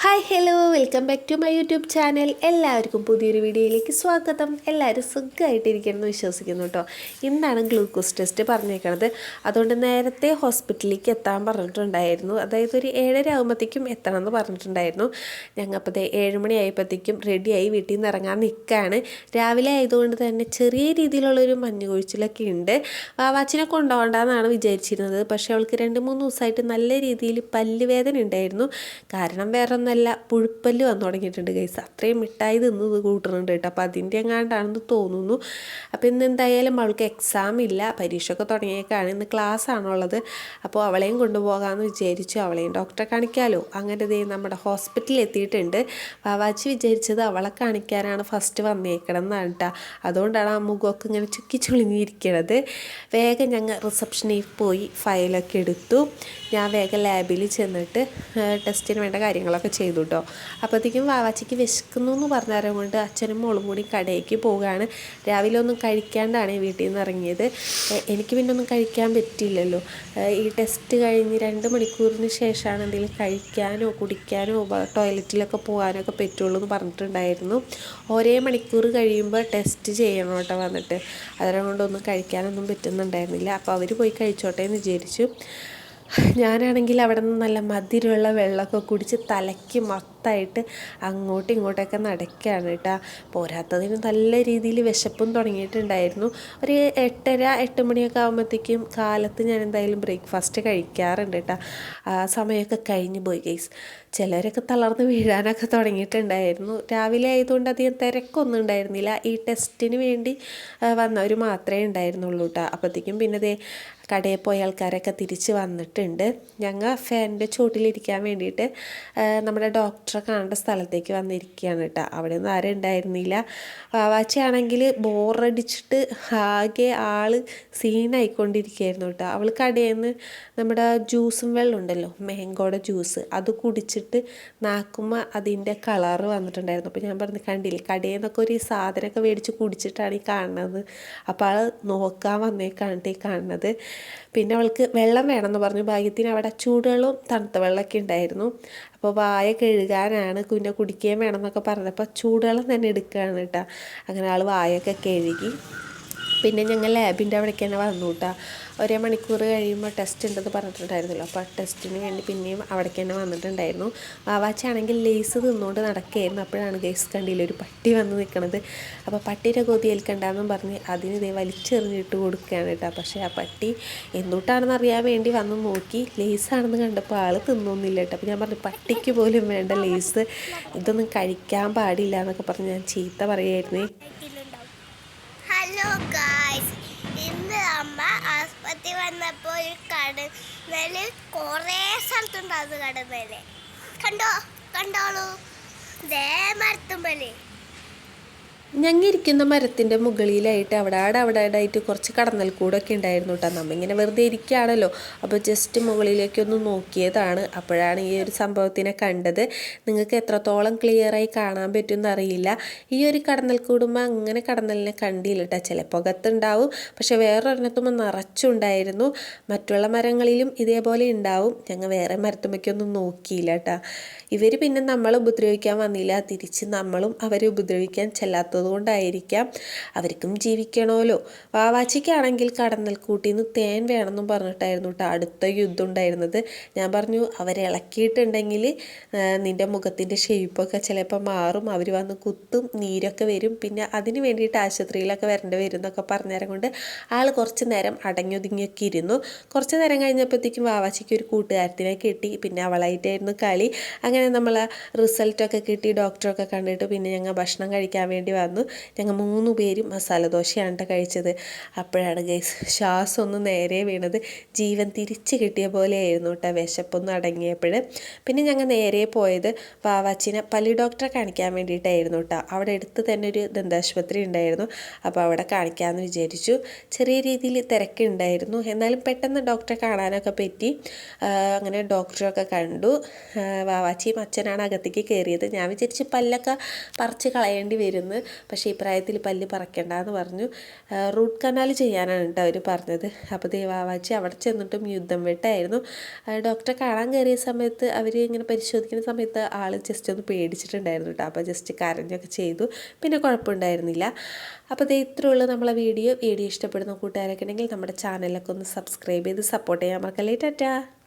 Hi hello welcome back to my YouTube channel. എല്ലാവർക്കും പുതിയൊരു വീഡിയോയിലേക്ക് സ്വാഗതം. എല്ലാവരും സുഖമായിട്ടിരിക്കണമെന്ന് വിശ്വസിക്കുന്നു കേട്ടോ. ഇന്നാണ് ഗ്ലൂക്കോസ് ടെസ്റ്റ് പറഞ്ഞേക്കണത്. അതുകൊണ്ട് നേരത്തെ ഹോസ്പിറ്റലിലേക്ക് എത്താൻ പറഞ്ഞിട്ടുണ്ടായിരുന്നു. അതായത് ഒരു 7:30 ആകുമ്പോഴത്തേക്കും എത്തണമെന്ന് പറഞ്ഞിട്ടുണ്ടായിരുന്നു. ഞങ്ങൾ അപ്പോൾ 7 മണി ആയപ്പോഴത്തേക്കും റെഡിയായി വീട്ടിൽ നിന്ന് ഇറങ്ങാൻ നിൽക്കുകയാണ്. രാവിലെ ആയതുകൊണ്ട് തന്നെ ചെറിയ രീതിയിലുള്ളൊരു മഞ്ഞ് കൊഴിച്ചിലൊക്കെ ഉണ്ട്. വാവാച്ചിനെ കൊണ്ടുപോകണ്ടെന്നാണ് വിചാരിച്ചിരുന്നത്. പക്ഷേ അവൾക്ക് 2-3 ദിവസമായിട്ട് നല്ല രീതിയിൽ പല്ലുവേദന ഉണ്ടായിരുന്നു. കാരണം വേറെ നല്ല പുഴുപ്പല്ല് വന്നു തുടങ്ങിയിട്ടുണ്ട് ഗൈസ്. അത്രയും മിഠായി തിന്ന് കൂട്ടുന്നുണ്ട് കേട്ടോ. അപ്പോൾ അതിൻ്റെ എങ്ങാണ്ടാണെന്ന് തോന്നുന്നു. അപ്പോൾ ഇന്ന് എന്തായാലും അവൾക്ക് എക്സാം ഇല്ല, പരീക്ഷയൊക്കെ തുടങ്ങിയേക്കാണ്. ഇന്ന് ക്ലാസ് ആണുള്ളത്. അപ്പോൾ അവളെയും കൊണ്ടുപോകാമെന്ന് വിചാരിച്ചു. അവളെയും ഡോക്ടറെ കാണിക്കാമല്ലോ. അങ്ങനെ ദേ നമ്മുടെ ഹോസ്പിറ്റലിൽ എത്തിയിട്ടുണ്ട്. വാവാച്ചി വിചാരിച്ചത് അവളെ കാണിക്കാനാണ് ഫസ്റ്റ് വന്നേക്കണം എന്നാണ് കേട്ടോ. അതുകൊണ്ടാണ് ആ മുഖമൊക്കെ ഇങ്ങനെ ചുക്കി ചുളിഞ്ഞിരിക്കണത്. വേഗം ഞങ്ങൾ റിസപ്ഷനിൽ പോയി ഫയലൊക്കെ എടുത്തു. ഞാൻ വേഗം ലാബിൽ ചെന്നിട്ട് ടെസ്റ്റിന് വേണ്ട കാര്യങ്ങളൊക്കെ ചെയ്തു കേട്ടോ. അപ്പോഴത്തേക്കും വാവാച്ചിക്ക് വിശക്കുന്നു എന്ന് പറഞ്ഞാലും കൊണ്ട് അച്ഛനും മോളും കൂടി കടയ്ക്ക് പോവുകയാണ്. രാവിലെ ഒന്നും കഴിക്കാണ്ടാണ് വീട്ടിൽ നിന്ന് ഇറങ്ങിയത്. എനിക്ക് പിന്നെ ഒന്നും കഴിക്കാൻ പറ്റില്ലല്ലോ. ഈ ടെസ്റ്റ് കഴിഞ്ഞ് 2 മണിക്കൂറിന് ശേഷമാണ് എന്തെങ്കിലും കഴിക്കാനോ കുടിക്കാനോ ടോയ്ലറ്റിലൊക്കെ പോകാനൊക്കെ പറ്റുള്ളൂ എന്ന് പറഞ്ഞിട്ടുണ്ടായിരുന്നു. ഒരേ മണിക്കൂർ കഴിയുമ്പോൾ ടെസ്റ്റ് ചെയ്യണം കേട്ടോ വന്നിട്ട്. അതുകൊണ്ടൊന്നും കഴിക്കാനൊന്നും പറ്റുന്നുണ്ടായിരുന്നില്ല. അപ്പോൾ അവർ പോയി കഴിച്ചോട്ടെ എന്ന് വിചാരിച്ചു. ഞാനാണെങ്കിൽ അവിടെ നിന്ന് നല്ല മധുരമുള്ള വെള്ളമൊക്കെ കുടിച്ച് തലയ്ക്ക് മൊത്തമായിട്ട് അങ്ങോട്ടും ഇങ്ങോട്ടൊക്കെ നടക്കുകയാണ് കേട്ടോ. പോരാത്തതിന് നല്ല രീതിയിൽ വിശപ്പും തുടങ്ങിയിട്ടുണ്ടായിരുന്നു. ഒരു 8:30-8 മണിയൊക്കെ ആകുമ്പോഴത്തേക്കും കാലത്ത് ഞാൻ എന്തായാലും ബ്രേക്ക്ഫാസ്റ്റ് കഴിക്കാറുണ്ട് കേട്ടോ. ആ സമയമൊക്കെ കഴിഞ്ഞ് പോയി ഗൈസ്. ചിലരൊക്കെ തളർന്ന് വീഴാനൊക്കെ തുടങ്ങിയിട്ടുണ്ടായിരുന്നു. രാവിലെ ആയതുകൊണ്ട് അധികം തിരക്കൊന്നും ഉണ്ടായിരുന്നില്ല. ഈ ടെസ്റ്റിന് വേണ്ടി വന്നവർ മാത്രമേ ഉണ്ടായിരുന്നുള്ളൂ കേട്ടോ. അപ്പോഴത്തേക്കും പിന്നെ ദേ കടയിൽ പോയ ആൾക്കാരൊക്കെ തിരിച്ച് വന്നിട്ടുണ്ട്. ഞങ്ങൾ ഫാനിൻ്റെ ചോട്ടിലിരിക്കാൻ വേണ്ടിയിട്ട് നമ്മുടെ ഡോക്ടറെ കാണേണ്ട സ്ഥലത്തേക്ക് വന്നിരിക്കുകയാണ് കേട്ടോ. അവിടെ ഒന്നും ആരും ഉണ്ടായിരുന്നില്ല. വാവാച്ചിയാണെങ്കിൽ ബോറടിച്ചിട്ട് ആകെ ആൾ സീനായിക്കൊണ്ടിരിക്കുകയായിരുന്നു കേട്ടോ. അവൾ കടയിൽ നിന്ന് നമ്മുടെ ജ്യൂസും വെള്ളം ഉണ്ടല്ലോ, മാങ്കോയുടെ ജ്യൂസ്, അത് കുടിച്ചിട്ട് നാക്കുമ്പോൾ അതിൻ്റെ കളറ് വന്നിട്ടുണ്ടായിരുന്നു. അപ്പോൾ ഞാൻ പറഞ്ഞു, കണ്ടില്ലേ കടയിൽ നിന്നൊക്കെ ഒരു സാധനമൊക്കെ മേടിച്ച് കുടിച്ചിട്ടാണ് ഈ കാണുന്നത്. അപ്പോൾ ആൾ നോക്കാൻ വന്നേക്കാണ് ഈ കാണുന്നത്. പിന്നെ അവൾക്ക് വെള്ളം വേണമെന്ന് പറഞ്ഞു. ഭാഗ്യത്തിന് അവിടെ ചൂടുവെള്ളവും തണുത്ത വെള്ളമൊക്കെ ഉണ്ടായിരുന്നു. അപ്പോൾ വായ കഴുകാനാണ്, പിന്നെ കുടിക്കുകയും വേണമെന്നൊക്കെ പറഞ്ഞപ്പോൾ ചൂടുവെള്ളം തന്നെ എടുക്കുകയാണ് കേട്ടോ. അങ്ങനെ ആൾ വായൊക്കെ കഴുകി. പിന്നെ ഞങ്ങൾ ലാബിൻ്റെ അവിടേക്ക് തന്നെ വന്നു കേട്ടോ. 1 മണിക്കൂർ കഴിയുമ്പോൾ ടെസ്റ്റ് ഉണ്ടെന്ന് പറഞ്ഞിട്ടുണ്ടായിരുന്നല്ലോ. അപ്പോൾ ആ ടെസ്റ്റിന് വേണ്ടി പിന്നെയും അവിടേക്ക് തന്നെ വന്നിട്ടുണ്ടായിരുന്നു. വാവാച്ചാണെങ്കിൽ ലേസ് തിന്നുകൊണ്ട് നടക്കുകയായിരുന്നു. അപ്പോഴാണ് ഗൈസ് കണ്ടില്ല ഒരു പട്ടി വന്ന് നിൽക്കണത്. അപ്പോൾ പട്ടിയുടെ കൊതി ഏൽക്കണ്ടെന്നും പറഞ്ഞ് അതിന് ഇതേ വലിച്ചെറിഞ്ഞിട്ട് കൊടുക്കുകയാണ് കേട്ടോ. പക്ഷേ ആ പട്ടി എന്തുകൊണ്ടാണെന്ന് അറിയാൻ വേണ്ടി വന്ന് നോക്കി. ലേസാണെന്ന് കണ്ടപ്പോൾ ആൾ തിന്നൊന്നുമില്ല കേട്ടോ. അപ്പോൾ ഞാൻ പറഞ്ഞു, പട്ടിക്ക് പോലും വേണ്ട ലേസ്, ഇതൊന്നും കഴിക്കാൻ പാടില്ല എന്നൊക്കെ പറഞ്ഞ് ഞാൻ ചീത്ത പറയുമായിരുന്നേ. ഹലോ ഗായ്സ്, ഇന്ന് അമ്മ ആസ്പത്രി വന്നപ്പോൾ ഒരു കടന്നല് കുറേ സ്ഥലത്തുണ്ടായിരുന്നു. കടന്നല് കണ്ടോളൂ, ദേ മരത്തുമ്പലേ. ഞങ്ങിരിക്കുന്ന മരത്തിൻ്റെ മുകളിലായിട്ട് അവിടെ ആയിട്ട് കുറച്ച് കടന്നൽ കൂടൊക്കെ ഉണ്ടായിരുന്നു കേട്ടോ. നമ്മിങ്ങനെ വെറുതെ ഇരിക്കുകയാണല്ലോ. അപ്പോൾ ജസ്റ്റ് മുകളിലേക്കൊന്ന് നോക്കിയതാണ്. അപ്പോഴാണ് ഈ ഒരു സംഭവത്തിനെ കണ്ടത്. നിങ്ങൾക്ക് എത്രത്തോളം ക്ലിയറായി കാണാൻ പറ്റുമെന്ന് അറിയില്ല. ഈ ഒരു കടന്നൽ കൂടുമ്പോൾ അങ്ങനെ കടന്നലിനെ കണ്ടില്ല കേട്ടോ. ചിലപ്പോൾ അകത്തുണ്ടാവും, പക്ഷെ വേറൊരെണ്ണത്തുമ്പോൾ നിറച്ചുണ്ടായിരുന്നു. മറ്റുള്ള മരങ്ങളിലും ഇതേപോലെ ഉണ്ടാവും. ഞങ്ങൾ വേറെ മരത്തുമ്മയ്ക്കൊന്നും നോക്കിയില്ല കേട്ടോ. ഇവർ പിന്നെ നമ്മളെ ഉപദ്രവിക്കാൻ വന്നില്ല, തിരിച്ച് നമ്മളും അവരെ ഉപദ്രവിക്കാൻ ചെല്ലാത്തതുകൊണ്ടായിരിക്കാം. അവർക്കും ജീവിക്കണമല്ലോ. വാവാച്ചിക്കാണെങ്കിൽ കടന്നൽ കൂട്ടിൽ നിന്ന് തേൻ വേണമെന്നും പറഞ്ഞിട്ടായിരുന്നു കേട്ടോ അടുത്ത യുദ്ധം ഉണ്ടായിരുന്നത്. ഞാൻ പറഞ്ഞു, അവരെ ഇളക്കിയിട്ടുണ്ടെങ്കിൽ നിൻ്റെ മുഖത്തിൻ്റെ ഷേപ്പൊക്കെ ചിലപ്പോൾ മാറും, അവർ വന്ന് കുത്തും, നീരൊക്കെ വരും, പിന്നെ അതിന് വേണ്ടിയിട്ട് ആശുപത്രിയിലൊക്കെ വരേണ്ടി വരും എന്നൊക്കെ പറഞ്ഞേരം കൊണ്ട് ആൾ കുറച്ച് നേരം അടങ്ങൊതുങ്ങിയൊക്കെ ഇരുന്നു. കുറച്ച് നേരം കഴിഞ്ഞപ്പോഴത്തേക്കും വാവാച്ചിക്ക് ഒരു കൂട്ടുകാരത്തിനെ കിട്ടി. പിന്നെ അവളായിട്ടായിരുന്നു കളി. അങ്ങനെ നമ്മൾ റിസൾട്ടൊക്കെ കിട്ടി, ഡോക്ടറൊക്കെ കണ്ടിട്ട് പിന്നെ ഞങ്ങൾ ഭക്ഷണം കഴിക്കാൻ വേണ്ടി വന്നു. ഞങ്ങൾ 3 പേരും മസാല ദോശയാണ് കേട്ടോ കഴിച്ചത്. അപ്പോഴാണ് ഗൈസ് ശ്വാസം ഒന്ന് നേരെ വീണത്. ജീവൻ തിരിച്ച് കിട്ടിയ പോലെയായിരുന്നു കേട്ടോ വിശപ്പൊന്നും അടങ്ങിയപ്പോൾ. പിന്നെ ഞങ്ങൾ നേരെ പോയത് വാവാച്ചിനെ പല്ലി ഡോക്ടറെ കാണിക്കാൻ വേണ്ടിയിട്ടായിരുന്നു കേട്ടോ. അവിടെ അടുത്ത് തന്നെ ഒരു ദന്താശുപത്രി ഉണ്ടായിരുന്നു. അപ്പോൾ അവിടെ കാണിക്കാമെന്ന് വിചാരിച്ചു. ചെറിയ രീതിയിൽ തിരക്കുണ്ടായിരുന്നു, എന്നാലും പെട്ടെന്ന് ഡോക്ടറെ കാണാനൊക്കെ പറ്റി. അങ്ങനെ ഡോക്ടറൊക്കെ കണ്ടു. വാവാച്ചി അച്ഛനാണ് അകത്തേക്ക് കയറിയത്. ഞാൻ വിചാരിച്ച് പല്ലൊക്കെ പറിച്ച് കളയേണ്ടി വരുന്നു. പക്ഷേ ഈ പ്രായത്തിൽ പല്ല് പറിക്കണ്ടെന്ന് പറഞ്ഞു. റൂട്ട് കനാൽ ചെയ്യാനാണ് കേട്ടോ അവർ പറഞ്ഞത്. അപ്പോൾ വാവാച്ചി അവിടെ ചെന്നിട്ടും യുദ്ധം വെട്ടായിരുന്നു. ഡോക്ടറെ കാണാൻ കയറിയ സമയത്ത് അവർ ഇങ്ങനെ പരിശോധിക്കുന്ന സമയത്ത് ആൾ ജസ്റ്റ് ഒന്ന് പേടിച്ചിട്ടുണ്ടായിരുന്നു കേട്ടോ. അപ്പോൾ ജസ്റ്റ് കരഞ്ഞൊക്കെ ചെയ്തു, പിന്നെ കുഴപ്പമുണ്ടായിരുന്നില്ല. അപ്പോൾ ഇത്രയുള്ളൂ നമ്മളെ വീഡിയോ ഇഷ്ടപ്പെടുന്ന കൂട്ടുകാരൊക്കെ ഉണ്ടെങ്കിൽ നമ്മുടെ ചാനലൊക്കെ ഒന്ന് സബ്സ്ക്രൈബ് ചെയ്ത് സപ്പോർട്ട് ചെയ്യാൻ മറക്കല്ലേ. ടാറ്റാ.